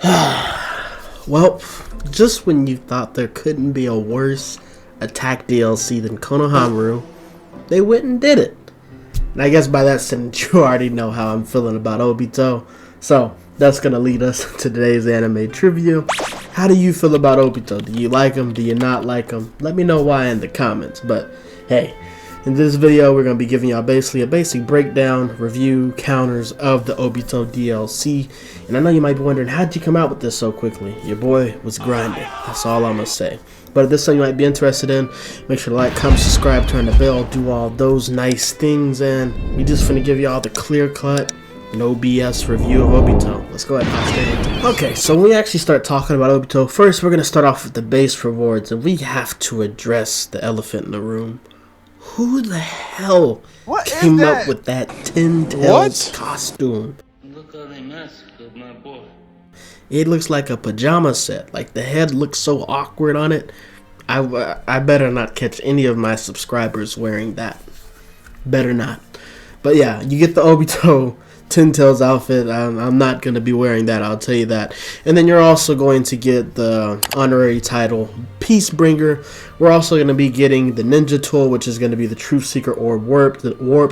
Well, just when you thought there couldn't be a worse attack DLC than Konohamaru, they went and did it. And I guess by that sentence you already know how I'm feeling about Obito. So that's going to lead us to today's anime trivia. How do you feel about Obito? Do you like him? Do you not like him? Let me know why in the comments. But hey, in this video we're going to be giving y'all basically a basic breakdown, review, counters of the Obito DLC. And I know you might be wondering, how'd you come out with this so quickly? Your boy was grinding. That's all I'm going to say. But if this is something you might be interested in, make sure to like, comment, subscribe, turn the bell, do all those nice things. And we just finna give y'all the clear-cut, no BS review of Obito. Let's go ahead and hop straight into it. Okay, so when we actually start talking about Obito, first we're going to start off with the base rewards. And we have to address the elephant in the room. Who the hell came up with that Tails costume? Look how they massacred my boy. It looks like a pajama set. Like, the head looks so awkward on it. I better not catch any of my subscribers wearing that. Better not. But yeah, you get the Obito Tails outfit. I'm not going to be wearing that, I'll tell you that. And then you're also going to get the honorary title Peacebringer. We're also going to be getting the Ninja Tool, which is going to be the Truth Seeker Orb warped,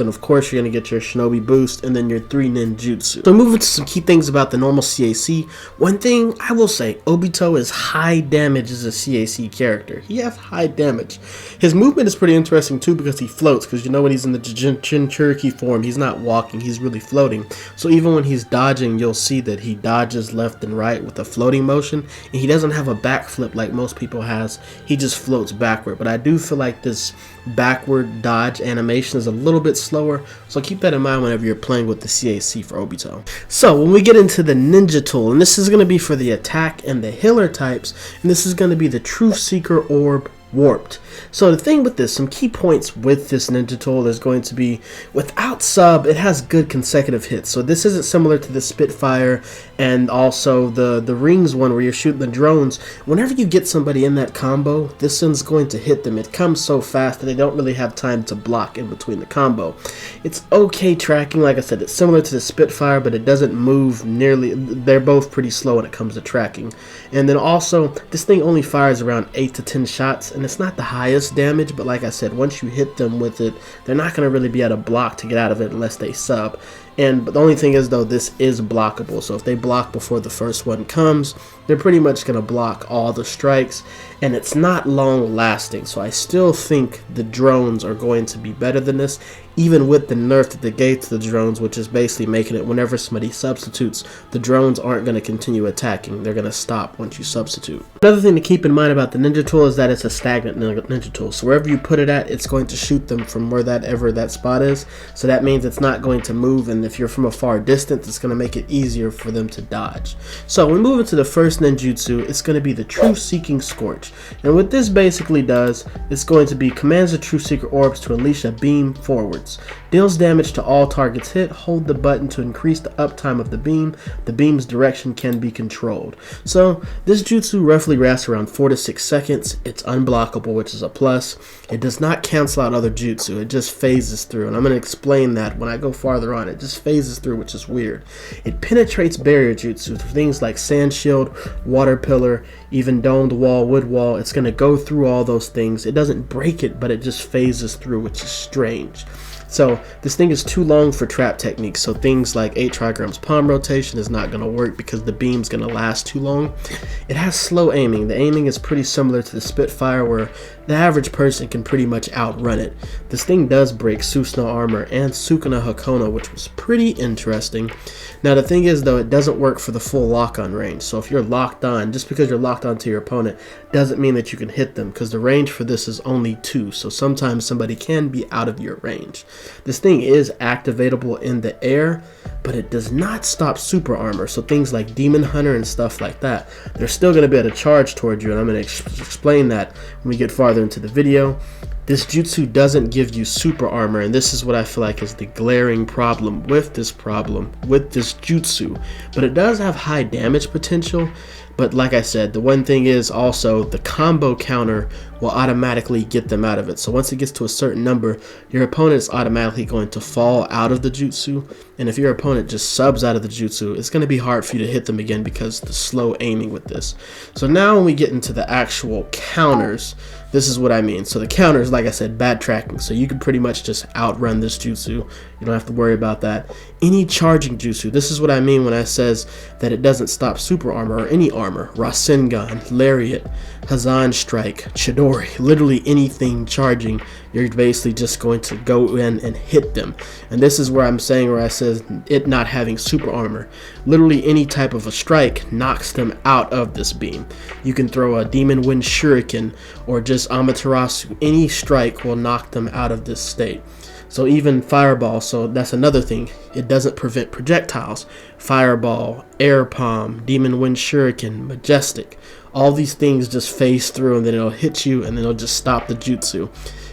and of course you're going to get your Shinobi boost, and then your 3 ninjutsu. So moving to some key things about the normal CAC. One thing I will say, Obito is high damage as a CAC character. He has high damage. His movement is pretty interesting too, because he floats, because you know when he's in the Jinchuriki form, he's not walking, he's really floating. So even when he's dodging, you'll see that he dodges left and right with a floating motion, and he doesn't have a backflip like most people has. He just floats backward. But I do feel like this backward dodge animation is a little bit slower, so keep that in mind whenever you're playing with the CAC for Obito. So when we get into the Ninja Tool, and this is going to be for the attack and the healer types, and this is going to be the Truth Seeker Orb warped. So the thing with this, some key points with this Ninja Tool is going to be, without sub, it has good consecutive hits. So this isn't similar to the Spitfire and also the Rings one where you're shooting the drones. Whenever you get somebody in that combo, this one's going to hit them. It comes so fast that they don't really have time to block in between the combo. It's okay tracking, like I said, it's similar to the Spitfire, but it doesn't move nearly, they're both pretty slow when it comes to tracking. And then also, this thing only fires around 8 to 10 shots, and it's not the highest damage, but like I said, once you hit them with it, they're not going to really be able to block to get out of it unless they sub. But the only thing is, though, this is blockable, so if they block before the first one comes, they're pretty much going to block all the strikes, and it's not long lasting, so I still think the drones are going to be better than this, even with the nerf that they gave to the drones, which is basically making it whenever somebody substitutes, the drones aren't going to continue attacking, they're going to stop once you substitute. Another thing to keep in mind about the Ninja Tool is that it's a stagnant Ninja Tool, so wherever you put it at, it's going to shoot them from wherever that spot is, so that means it's not going to move, and if you're from a far distance, it's going to make it easier for them to dodge. So when we move into the first ninjutsu, it's going to be the Truth Seeking Scorch. And what this basically does, it's going to be commands the Truth Seeker orbs to unleash a beam forwards. Deals damage to all targets hit. Hold the button to increase the uptime of the beam. The beam's direction can be controlled. So this jutsu roughly lasts around 4 to 6 seconds. It's unblockable, which is a plus. It does not cancel out other jutsu. It just phases through, and I'm going to explain that when I go farther on. It just phases through, which is weird. It penetrates barrier jutsu for things like sand shield, water pillar, even domed wall, wood wall. It's going to go through all those things. It doesn't break it, but it just phases through, which is strange. So this thing is too long for trap techniques, so things like 8 trigrams palm rotation is not going to work because the beam's going to last too long. It has slow aiming. The aiming is pretty similar to the Spitfire, where the average person can pretty much outrun it. This thing does break Susanoo armor and Sukuna Hakona, which was pretty interesting. Now the thing is, though, it doesn't work for the full lock-on range. So if you're locked on, just because you're locked on to your opponent doesn't mean that you can hit them, because the range for this is only 2, so sometimes somebody can be out of your range. This thing is activatable in the air, but it does not stop super armor, so things like Demon Hunter and stuff like that, they're still going to be able to charge towards you, and I'm going to explain that when we get farther into the video. This jutsu doesn't give you super armor, and this is what I feel like is the glaring problem with this jutsu. But it does have high damage potential. But like I said, the one thing is also the combo counter will automatically get them out of it. So once it gets to a certain number, your opponent is automatically going to fall out of the jutsu, and if your opponent just subs out of the jutsu, it's going to be hard for you to hit them again because the slow aiming with this. So now when we get into the actual counters, this is what I mean. So the counters, like I said, bad tracking. So you can pretty much just outrun this jutsu. You don't have to worry about that. Any charging jutsu, this is what I mean when I says that it doesn't stop super armor or any armor. Rasengan, Lariat, Hazan Strike, Chidori, literally anything charging, you're basically just going to go in and hit them. And this is where I'm saying where I says it not having super armor. Literally any type of a strike knocks them out of this beam. You can throw a Demon Wind Shuriken or just Amaterasu. Any strike will knock them out of this state. So even Fireball, so that's another thing. It doesn't prevent projectiles. Fireball, Air Palm, Demon Wind Shuriken, Majestic. All these things just phase through and then it'll hit you and then it'll just stop the jutsu.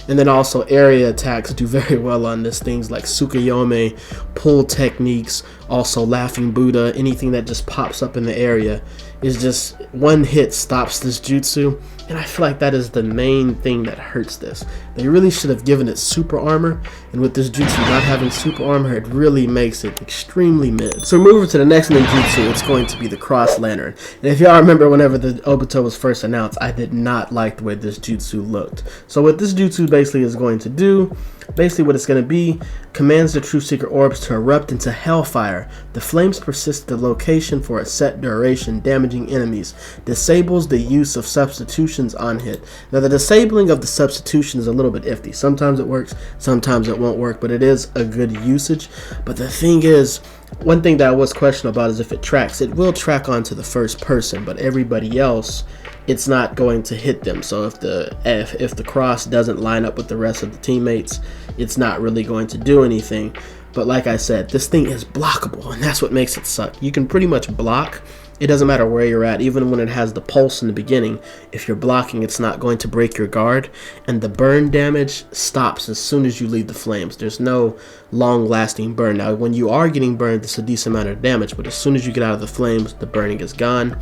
And then also area attacks do very well on this. Things like Tsukuyomi, pull techniques, also Laughing Buddha, anything that just pops up in the area is just one hit stops this jutsu. And I feel like that is the main thing that hurts this. They really should have given it super armor, and with this jutsu not having super armor, it really makes it extremely mid. So moving to the next ninjutsu, it's going to be the Cross Lantern. And if y'all remember whenever the Obito was first announced, I did not like the way this jutsu looked. So what this jutsu basically is going to do, basically what it's going to be, commands the True Secret Orbs to erupt into hellfire. The flames persist at the location for a set duration, damaging enemies. Disables the use of substitutions on hit. Now the disabling of the substitution is a little bit iffy. Sometimes it works, sometimes it won't work, but it is a good usage. But the thing is, one thing that I was questioning about is if it tracks. It will track onto the first person, but everybody else, it's not going to hit them. So if the cross doesn't line up with the rest of the teammates, it's not really going to do anything. But like I said, this thing is blockable, and that's what makes it suck. You can pretty much block. It doesn't matter where you're at, even when it has the pulse in the beginning. If you're blocking, it's not going to break your guard, and the burn damage stops as soon as you leave the flames. There's no long-lasting burn. Now, when you are getting burned, it's a decent amount of damage, but as soon as you get out of the flames, the burning is gone.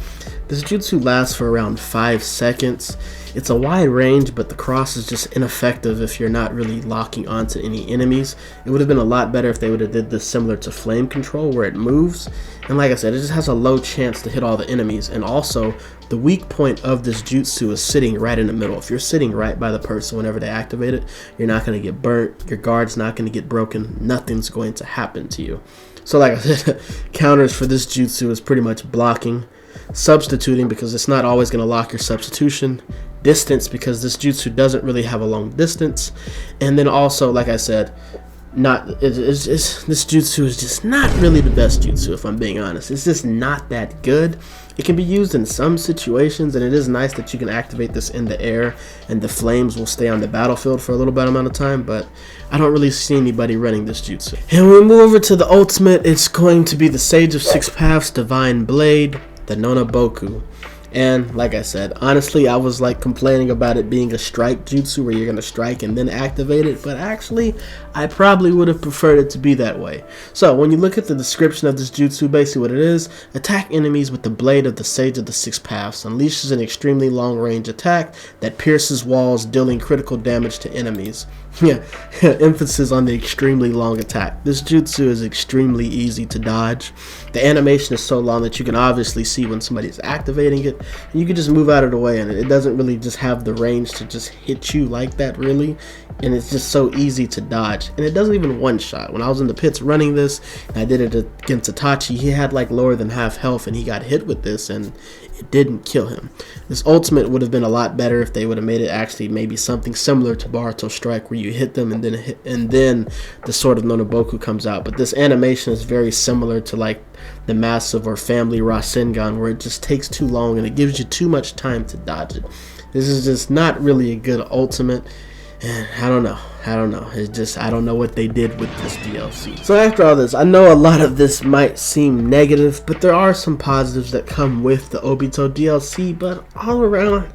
This jutsu lasts for around 5 seconds. It's a wide range, but the cross is just ineffective if you're not really locking onto any enemies. It would have been a lot better if they would have did this similar to Flame Control, where it moves. And like I said, it just has a low chance to hit all the enemies. And also, the weak point of this jutsu is sitting right in the middle. If you're sitting right by the person whenever they activate it, you're not going to get burnt. Your guard's not going to get broken. Nothing's going to happen to you. So like I said, counters for this jutsu is pretty much blocking, substituting because it's not always going to lock your substitution, distance because this jutsu doesn't really have a long distance, and then also, like I said, this jutsu is just not really the best jutsu, if I'm being honest. It's just not that good. It can be used in some situations, and it is nice that you can activate this in the air and the flames will stay on the battlefield for a little bit amount of time, but I don't really see anybody running this jutsu. And when we move over to the ultimate, it's going to be the Sage of Six Paths Divine Blade, the Nunoboku. And like I said, honestly, I was like complaining about it being a strike jutsu where you're going to strike and then activate it, but actually I probably would have preferred it to be that way. So when you look at the description of this jutsu, basically what it is, attack enemies with the blade of the Sage of the Six Paths, unleashes an extremely long range attack that pierces walls, dealing critical damage to enemies. Yeah, emphasis on the extremely long attack. This jutsu is extremely easy to dodge. The animation is so long that you can obviously see when somebody is activating it, and you can just move out of the way, and it doesn't really just have the range to just hit you like that, really. And it's just so easy to dodge, and it doesn't even one shot. When I was in the pits running this, and I did it against Itachi, he had like lower than half health, and he got hit with this, and it didn't kill him. This ultimate would have been a lot better if they would have made it actually maybe something similar to Boruto Strike, where you hit them and then the Sword of Nunoboku comes out. But this animation is very similar to like the Massive or Family Rasengan, where it just takes too long and it gives you too much time to dodge it. This is just not really a good ultimate. And I don't know. It's just, I don't know what they did with this DLC. So after all this, I know a lot of this might seem negative, but there are some positives that come with the Obito DLC, but all around,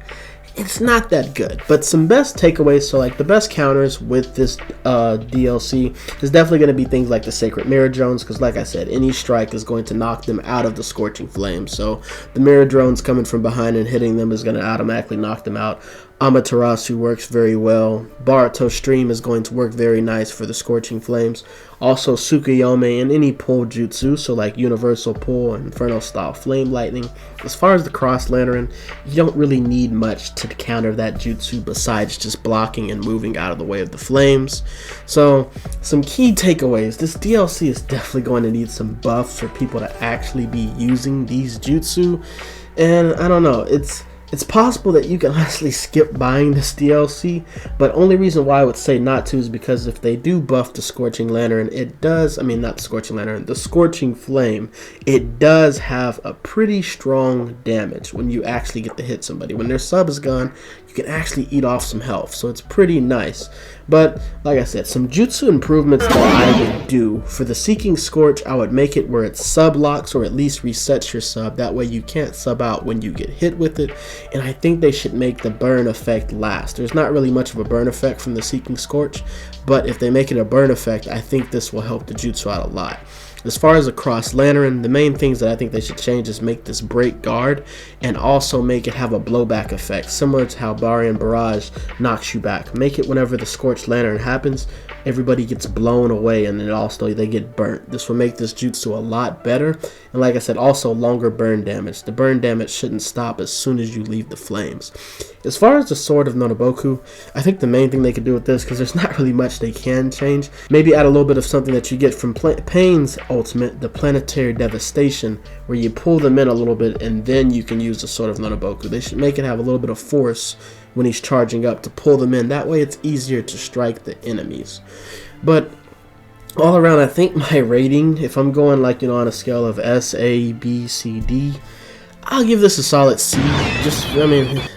it's not that good. But some best takeaways, so like the best counters with this DLC is definitely going to be things like the Sacred Mirror Drones, because like I said, any strike is going to knock them out of the Scorching Flame. So the Mirror Drones coming from behind and hitting them is going to automatically knock them out. Amaterasu works very well. Boruto Stream is going to work very nice for the Scorching Flames. Also Tsukuyomi and any pull jutsu, so like Universal Pull and Inferno Style Flame Lightning. As far as the Cross Lantern, you don't really need much to counter that jutsu besides just blocking and moving out of the way of the flames. So some key takeaways. This DLC is definitely going to need some buffs for people to actually be using these jutsu. And I don't know, it's possible that you can honestly skip buying this DLC, but only reason why I would say not to is because if they do buff the Scorching Lantern, it does, I mean not the Scorching Lantern, the Scorching Flame, it does have a pretty strong damage when you actually get to hit somebody. When their sub is gone, you can actually eat off some health, so it's pretty nice. But like I said, some jutsu improvements that I would do for the Seeking Scorch, I would make it where it sub locks or at least resets your sub. That way you can't sub out when you get hit with it. And I think they should make the burn effect last. There's not really much of a burn effect from the Seeking Scorch, but if they make it a burn effect, I think this will help the jutsu out a lot. As far as a Cross Lantern, the main things that I think they should change is make this break guard and also make it have a blowback effect, similar to how Barian Barrage knocks you back. Make it whenever the Scorched Lantern happens, everybody gets blown away and then also they get burnt. This will make this jutsu a lot better. And like I said, also longer burn damage. The burn damage shouldn't stop as soon as you leave the flames. As far as the Sword of Nunoboku, I think the main thing they could do with this, because there's not really much they can change, maybe add a little bit of something that you get from Pain's ultimate, the Planetary Devastation, where you pull them in a little bit and then you can use the Sword of Nunoboku. They should make it have a little bit of force when he's charging up to pull them in. That way it's easier to strike the enemies. But all around, I think my rating, if I'm going like, you know, on a scale of S, A, B, C, D, I'll give this a solid C.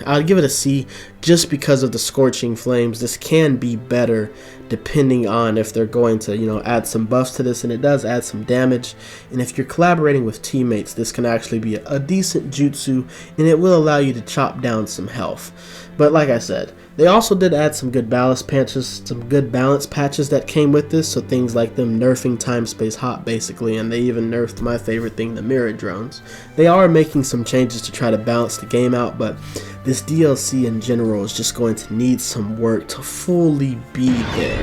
I'll give it a C just because of the Scorching Flames. This can be better depending on if they're going to, you know, add some buffs to this, and it does add some damage. And if you're collaborating with teammates, this can actually be a decent jutsu, and it will allow you to chop down some health. But like I said, they also did add some good balance patches, that came with this, so things like them nerfing time space hop basically, and they even nerfed my favorite thing, the mirror drones. They are making some changes to try to balance the game out, but this DLC in general is just going to need some work to fully be there.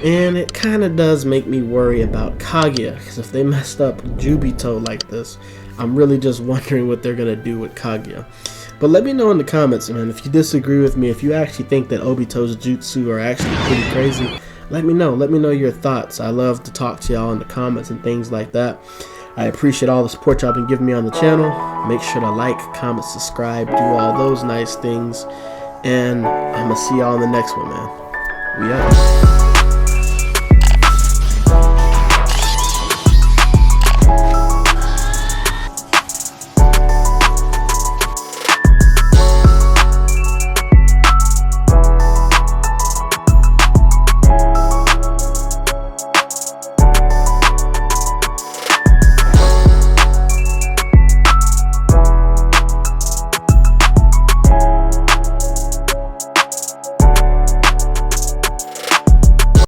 And it kind of does make me worry about Kaguya, because if they messed up Juubito like this, I'm really just wondering what they're going to do with Kaguya. But let me know in the comments, man, if you disagree with me, if you actually think that Obito's jutsu are actually pretty crazy, let me know. Let me know your thoughts. I love to talk to y'all in the comments and things like that. I appreciate all the support y'all been giving me on the channel. Make sure to like, comment, subscribe, do all those nice things. And I'm going to see y'all in the next one, man. We out.